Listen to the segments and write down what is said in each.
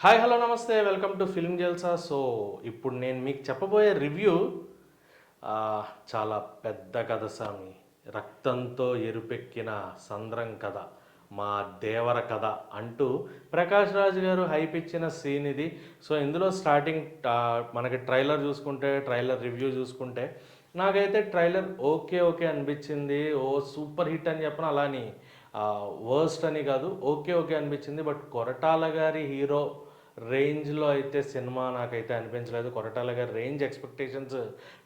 Hi hello నమస్తే welcome to film Jalsa. So ఇప్పుడు నేను మీకు చెప్పబోయే రివ్యూ చాలా పెద్ద కథ స్వామి. రక్తంతో ఎరుపెక్కిన సంద్రం కథ, మా దేవర కథ అంటూ ప్రకాష్ రాజ్ గారు హైప్ ఇచ్చిన సీన్ ఇది. సో ఇందులో స్టార్టింగ్ మనకి ట్రైలర్ రివ్యూ చూసుకుంటే నాకైతే ట్రైలర్ ఓకే ఓకే అనిపించింది. ఓ సూపర్ హిట్ అని చెప్పను, అలాని వర్స్ట్ అని కాదు, ఓకే ఓకే అనిపించింది. బట్ కొరటాల గారి హీరో రేంజ్లో అయితే సినిమా నాకైతే అనిపించలేదు. కొరటాల గారి రేంజ్ ఎక్స్పెక్టేషన్స్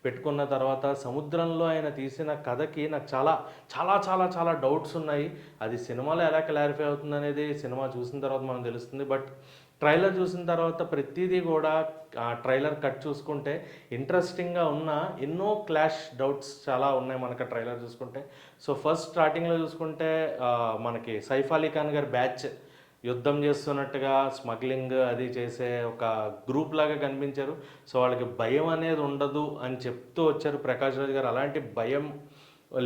పెట్టుకున్న తర్వాత సముద్రంలో ఆయన తీసిన కథకి నాకు చాలా చాలా చాలా చాలా డౌట్స్ ఉన్నాయి. అది సినిమాలో ఎలా క్లారిఫై అవుతుంది అనేది సినిమా చూసిన తర్వాత మనకు తెలుస్తుంది. బట్ ట్రైలర్ చూసిన తర్వాత ప్రతిదీ కూడా ట్రైలర్ కట్ చూసుకుంటే ఇంట్రెస్టింగ్గా ఉన్న ఎన్నో క్లాష్ డౌట్స్ చాలా ఉన్నాయి మనకు ట్రైలర్ చూసుకుంటే. సో ఫస్ట్ స్టార్టింగ్లో చూసుకుంటే మనకి సైఫ్ అలీ ఖాన్ గారి బ్యాచ్ యుద్ధం చేస్తున్నట్టుగా స్మగ్లింగ్ అది చేసే ఒక గ్రూప్ లాగా కనిపించారు. సో వాళ్ళకి భయం అనేది ఉండదు అని చెప్తూ వచ్చారు ప్రకాష్ రాజ్ గారు. అలాంటి భయం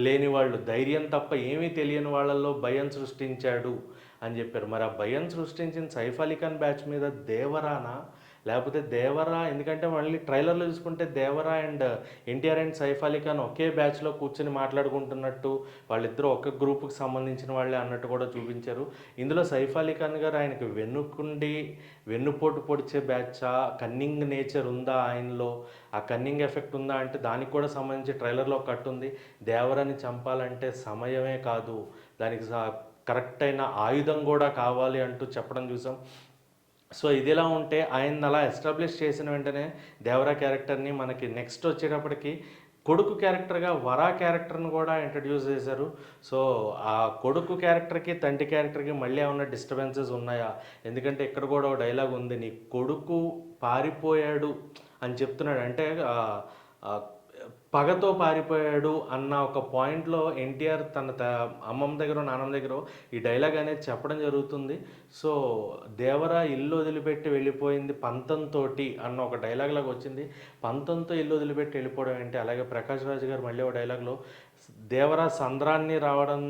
లేని వాళ్ళు, ధైర్యం తప్ప ఏమీ తెలియని వాళ్ళల్లో భయం సృష్టించాడు అని చెప్పారు. మరి ఆ భయం సృష్టించిన సైఫ్ అలీ ఖాన్ బ్యాచ్ మీద దేవరానా, లేకపోతే దేవరా? ఎందుకంటే మళ్ళీ ట్రైలర్లో చూసుకుంటే దేవరా అండ్ ఎన్టీఆర్ అండ్ సైఫ్ అలీ ఖాన్ ఒకే బ్యాచ్లో కూర్చొని మాట్లాడుకుంటున్నట్టు, వాళ్ళిద్దరూ ఒక గ్రూప్కి సంబంధించిన వాళ్ళే అన్నట్టు కూడా చూపించారు. ఇందులో సైఫ్ అలీ ఖాన్ గారు ఆయనకి వెన్నుపోటు పొడిచే బ్యాచా, కన్నింగ్ నేచర్ ఉందా ఆయనలో, ఆ కన్నింగ్ ఎఫెక్ట్ ఉందా అంటే దానికి కూడా సంబంధించి ట్రైలర్లో కట్ ఉంది. దేవరాని చంపాలంటే సమయమే కాదు, దానికి కరెక్ట్ అయిన ఆయుధం కూడా కావాలి అంటూ చెప్పడం చూసాం. సో ఇదిలా ఉంటే ఆయన అలా ఎస్టాబ్లిష్ చేసిన వెంటనే దేవరా క్యారెక్టర్ని మనకి నెక్స్ట్ వచ్చేటప్పటికి కొడుకు క్యారెక్టర్గా వరా క్యారెక్టర్ని కూడా ఇంట్రడ్యూస్ చేశారు. సో ఆ కొడుకు క్యారెక్టర్కి తండ్రి క్యారెక్టర్కి మళ్ళీ ఏమన్నా డిస్టర్బెన్సెస్ ఉన్నాయా? ఎందుకంటే ఇక్కడ కూడా ఒక డైలాగ్ ఉంది, నీ కొడుకు పారిపోయాడు అని చెప్తున్నాడు. అంటే పగతో పారిపోయాడు అన్న ఒక పాయింట్లో ఎన్టీఆర్ తన అమ్మమ్మ దగ్గర నాన్నమ్మ దగ్గర ఈ డైలాగ్ అనేది చెప్పడం జరుగుతుంది. సో దేవరా ఇల్లు వదిలిపెట్టి వెళ్ళిపోయింది పంతంతో అన్న ఒక డైలాగ్ లాగా వచ్చింది. పంతంతో ఇల్లు వదిలిపెట్టి వెళ్ళిపోవడం ఏంటి? అలాగే ప్రకాష్ రాజ్ గారు మళ్ళీ ఒక డైలాగ్లో దేవరా సంద్రాన్ని రావడం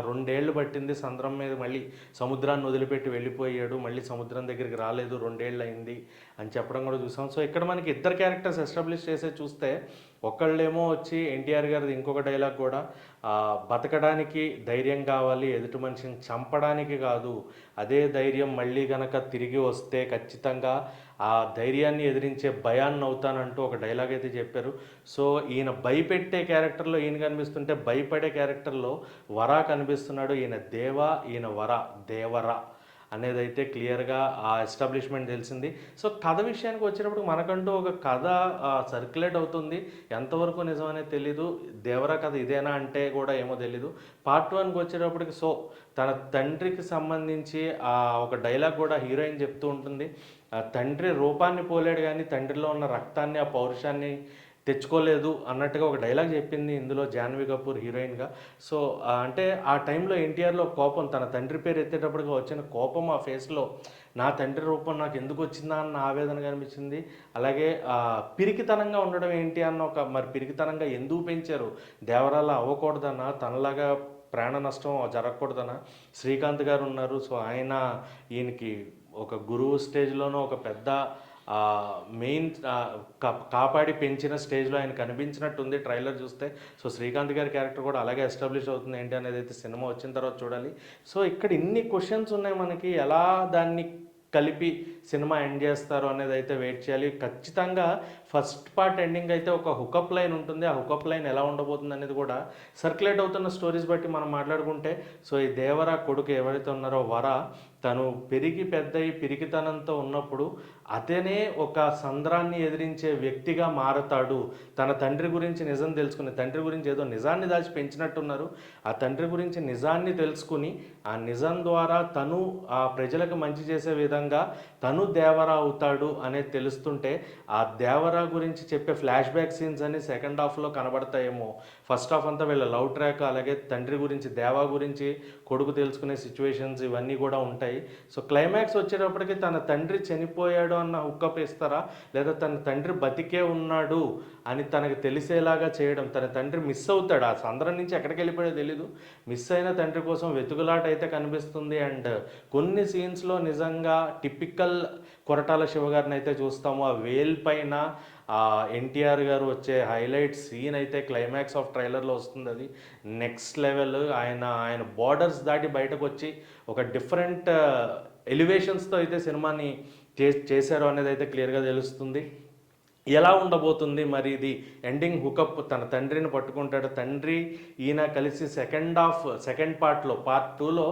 2 ఏళ్ళు పట్టింది, సంద్రం మీద మళ్ళీ సముద్రాన్ని వదిలిపెట్టి వెళ్ళిపోయాడు, మళ్ళీ సముద్రం దగ్గరికి రాలేదు, 2 ఏళ్ళు అయింది అని చెప్పడం కూడా చూసాం. సో ఇక్కడ మనకి ఇద్దరు క్యారెక్టర్స్ ఎస్టాబ్లిష్ చేసే చూస్తే ఒకళ్ళేమో వచ్చి ఎన్టీఆర్ గారిది ఇంకొక డైలాగ్ కూడా, బతకడానికి ధైర్యం కావాలి, ఎదుటి మనిషిని చంపడానికి కాదు, అదే ధైర్యం మళ్ళీ గనక తిరిగి వస్తే ఖచ్చితంగా ఆ ధైర్యాన్ని ఎదిరించే భయాన్ని అవుతానంటూ ఒక డైలాగ్ అయితే చెప్పారు. సో ఈయన భయపెట్టే క్యారెక్టర్లో ఈయన కనిపిస్తుంటే భయపడే క్యారెక్టర్లో వరా కనిపిస్తున్నాడు. ఈయన దేవా, ఈయన దేవరా అనేది అయితే క్లియర్గా ఆ ఎస్టాబ్లిష్మెంట్ తెలిసింది. సో కథ విషయానికి వచ్చినప్పుడు మనకంటూ ఒక కథ సర్క్యులేట్ అవుతుంది. ఎంతవరకు నిజమనేది తెలీదు. దేవరా కథ ఇదేనా అంటే కూడా ఏమో తెలీదు. పార్ట్ 1కి వచ్చేటప్పటికి సో తన తండ్రికి సంబంధించి ఒక డైలాగ్ కూడా హీరోయిన్ చెప్తూ ఉంటుంది. తండ్రి రూపాన్ని పోలేడు కానీ తండ్రిలో ఉన్న రక్తాన్ని, ఆ పౌరుషాన్ని తెచ్చుకోలేదు అన్నట్టుగా ఒక డైలాగ్ చెప్పింది ఇందులో జాహ్నవి కపూర్ హీరోయిన్గా. సో అంటే ఆ టైంలో ఎన్టీఆర్లో కోపం, తన తండ్రి పేరు ఎత్తేటప్పటికి వచ్చిన కోపం ఆ ఫేస్లో, నా తండ్రి రూపం నాకు ఎందుకు వచ్చిందా అన్న ఆవేదన కనిపించింది. అలాగే పిరికితనంగా ఉండడం ఏంటి అన్న మరి పిరికితనంగా ఎందుకు పెంచారు, దేవరాలా అవ్వకూడదన్నా, తనలాగా ప్రాణ నష్టం జరగకూడదనా. శ్రీకాంత్ గారు ఉన్నారు. సో ఆయన ఈయనకి ఒక గురువు స్టేజ్లోనూ ఒక పెద్ద మెయిన్ కాపాడి పెంచిన స్టేజ్లో ఆయన కనిపించినట్టుంది ట్రైలర్ చూస్తే. సో శ్రీకాంత్ గారి క్యారెక్టర్ కూడా అలాగే ఎస్టాబ్లిష్ అవుతుంది ఏంటి అనేది అయితే సినిమా వచ్చిన తర్వాత చూడాలి. సో ఇక్కడ ఇన్ని క్వశ్చన్స్ ఉన్నాయి మనకి, ఎలా దాన్ని కలిపి సినిమా ఎండ్ చేస్తారు అనేది అయితే వెయిట్ చేయాలి. ఖచ్చితంగా ఫస్ట్ పార్ట్ ఎండింగ్ అయితే ఒక హుకప్ లైన్ ఉంటుంది. ఆ హుకప్ లైన్ ఎలా ఉండబోతుంది అనేది కూడా సర్క్యులేట్ అవుతున్న స్టోరీస్ బట్టి మనం మాట్లాడుకుంటే, సో ఈ దేవరా కొడుకు ఎవరైతే ఉన్నారో వర, తను పెరిగి పెద్దయి పిరికితనంతో ఉన్నప్పుడు అతనే ఒక సంద్రాన్ని ఎదిరించే వ్యక్తిగా మారతాడు. తన తండ్రి గురించి నిజం తెలుసుకుని, తండ్రి గురించి ఏదో నిజాన్ని దాచి పెంచినట్టున్నారు, ఆ తండ్రి గురించి నిజాన్ని తెలుసుకుని ఆ నిజం ద్వారా తను ఆ ప్రజలకు మంచి చేసే విధంగా తను తను దేవరా అవుతాడు అనేది తెలుస్తుంటే ఆ దేవరా గురించి చెప్పే ఫ్లాష్ బ్యాక్ సీన్స్ అని సెకండ్ హాఫ్లో కనబడతాయేమో. ఫస్ట్ హాఫ్ అంతా వీళ్ళ లవ్ ట్రాక్, అలాగే తండ్రి గురించి, దేవా గురించి కొడుకు తెలుసుకునే సిచ్యువేషన్స్ ఇవన్నీ కూడా ఉంటాయి. సో క్లైమాక్స్ వచ్చేటప్పటికి తన తండ్రి చనిపోయాడు అన్న హుక్కప్ ఇస్తారా, లేదా తన తండ్రి బతికే ఉన్నాడు అని తనకు తెలిసేలాగా చేయడం, తన తండ్రి మిస్ అవుతాడు, ఆ సందర్భం నుంచి ఎక్కడికి వెళ్ళిపోయాడో తెలీదు, మిస్ అయిన తండ్రి కోసం వెతుకులాట అయితే కనిపిస్తుంది. అండ్ కొన్ని సీన్స్లో నిజంగా టిపికల్ కొరటాల శివ గారిని అయితే చూస్తాము. ఆ వేల్ పైన ఎన్టీఆర్ గారు వచ్చే హైలైట్ సీన్ అయితే క్లైమాక్స్ ఆఫ్ ట్రైలర్లో వస్తుంది. అది నెక్స్ట్ లెవెల్. ఆయన బార్డర్స్ దాటి బయటకు వచ్చి ఒక డిఫరెంట్ ఎలివేషన్స్తో అయితే సినిమాని చేశారు అనేది అయితే క్లియర్గా తెలుస్తుంది. ఎలా ఉండబోతుంది మరి ఇది ఎండింగ్ హుకప్, తన తండ్రిని పట్టుకుంటాడు, తండ్రి ఈయన కలిసి సెకండ్ పార్ట్లో పార్ట్ 2లో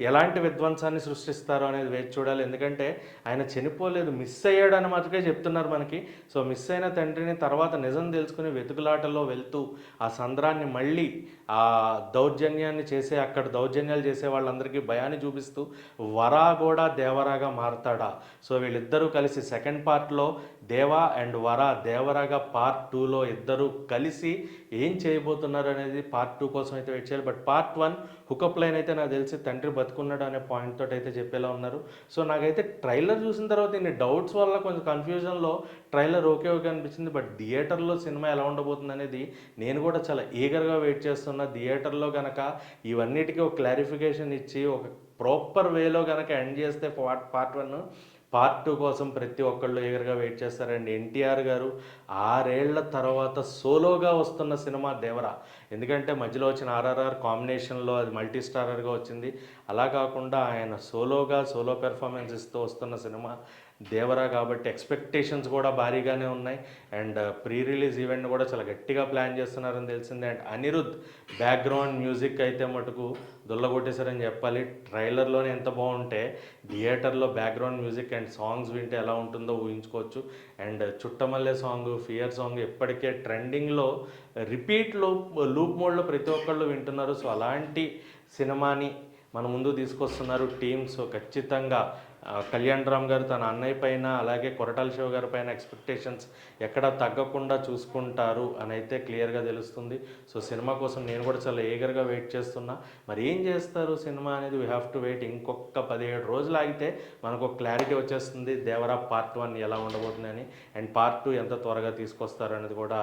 ఎలాంటి విధ్వంసాన్ని సృష్టిస్తారో అనేది వేచి చూడాలి. ఎందుకంటే ఆయన చనిపోలేదు, మిస్ అయ్యాడు అని మాత్రమే చెప్తున్నారు మనకి. సో మిస్ అయిన తండ్రిని తర్వాత నిజం తెలుసుకుని వెతుకులాటలో వెళ్తూ ఆ సంద్రాన్ని మళ్ళీ ఆ దౌర్జన్యాన్ని అక్కడ దౌర్జన్యాలు చేసే వాళ్ళందరికీ భయాన్ని చూపిస్తూ వరా కూడా దేవరాగా మారతాడా. సో వీళ్ళిద్దరూ కలిసి సెకండ్ పార్ట్లో దేవా అండ్ వరా, దేవరాగా పార్ట్ 2లో ఇద్దరు కలిసి ఏం చేయబోతున్నారు అనేది పార్ట్ 2 కోసం అయితే వెయిట్ చేయాలి. బట్ పార్ట్ 1 హుకప్ లైన్ అయితే నాకు తెలిసి తండ్రి బతుకున్నాడు అనే పాయింట్ తోటి అయితే చెప్పేలా ఉన్నారు. సో నాకైతే ట్రైలర్ చూసిన తర్వాత ఇన్ని డౌట్స్ వల్ల కొంచెం కన్ఫ్యూజన్లో ట్రైలర్ ఓకే అనిపించింది. బట్ థియేటర్లో సినిమా ఎలా ఉండబోతుంది అనేది నేను కూడా చాలా ఈగర్గా వెయిట్ చేస్తున్నా. థియేటర్లో కనుక ఇవన్నిటికీ ఒక క్లారిఫికేషన్ ఇచ్చి ఒక ప్రాపర్ వేలో కనుక ఎండ్ చేస్తే పార్ట్ 1, పార్ట్ 2 కోసం ప్రతి ఒక్కళ్ళు ఈగర్గా వెయిట్ చేస్తారండి. ఎన్టీఆర్ గారు 6 ఏళ్ల తర్వాత సోలోగా వస్తున్న సినిమా దేవరా. ఎందుకంటే మధ్యలో వచ్చిన RRR కాంబినేషన్లో అది మల్టీ స్టారర్గా వచ్చింది. అలా కాకుండా ఆయన సోలో పెర్ఫార్మెన్స్ ఇస్తూ వస్తున్న సినిమా దేవరా కాబట్టి ఎక్స్పెక్టేషన్స్ కూడా భారీగానే ఉన్నాయి. అండ్ ప్రీ రిలీజ్ ఈవెంట్ కూడా చాలా గట్టిగా ప్లాన్ చేస్తున్నారని తెలిసింది. అండ్ అనిరుద్ బ్యాక్గ్రౌండ్ మ్యూజిక్ అయితే మటుకు దుల్లగొట్టేశారని చెప్పాలి. ట్రైలర్లోనే ఎంత బాగుంటే థియేటర్లో బ్యాక్గ్రౌండ్ మ్యూజిక్ అండ్ సాంగ్స్ వింటే ఎలా ఉంటుందో ఊహించుకోవచ్చు. And Chuttamalle song, fear song ఇప్పటికే ట్రెండింగ్లో రిపీట్ లూప్ మోడ్లో ప్రతి ఒక్కళ్ళు వింటున్నారు. సో అలాంటి సినిమాని మన ముందు తీసుకొస్తున్నారు టీమ్. సో ఖచ్చితంగా కళ్యాణ్ రామ్ గారు తన అన్నయ్య పైన, అలాగే కొరటాల శివ గారి పైన ఎక్స్పెక్టేషన్స్ ఎక్కడ తగ్గకుండా చూసుకుంటారు అని అయితే క్లియర్గా తెలుస్తుంది. సో సినిమా కోసం నేను కూడా చాలా ఈగర్గా వెయిట్ చేస్తున్నా. మరి ఏం చేస్తారు సినిమా అనేది వీ హ్యావ్ టు వెయిట్. ఇంకొక 17 రోజులు ఆగితే మనకు ఒక క్లారిటీ వచ్చేస్తుంది దేవరా పార్ట్ 1 ఎలా ఉండబోతుందని, అండ్ పార్ట్ 2 ఎంత త్వరగా తీసుకొస్తారు అనేది కూడా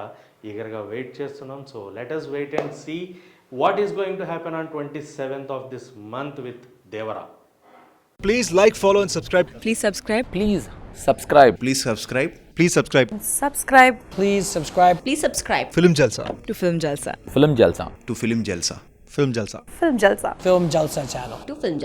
ఈగర్గా వెయిట్ చేస్తున్నాం. So let us wait and see what is going to happen on 27th of this month with Devara. Please like, follow and subscribe. Please subscribe. Please subscribe. Please subscribe. Please subscribe. Subscribe Please subscribe. Please subscribe Film Jalsa. to Film Jalsa. Film Jalsa. To Film Jalsa. Film Jalsa. Film Jalsa. Film Jalsa channel. To Film Jalsa.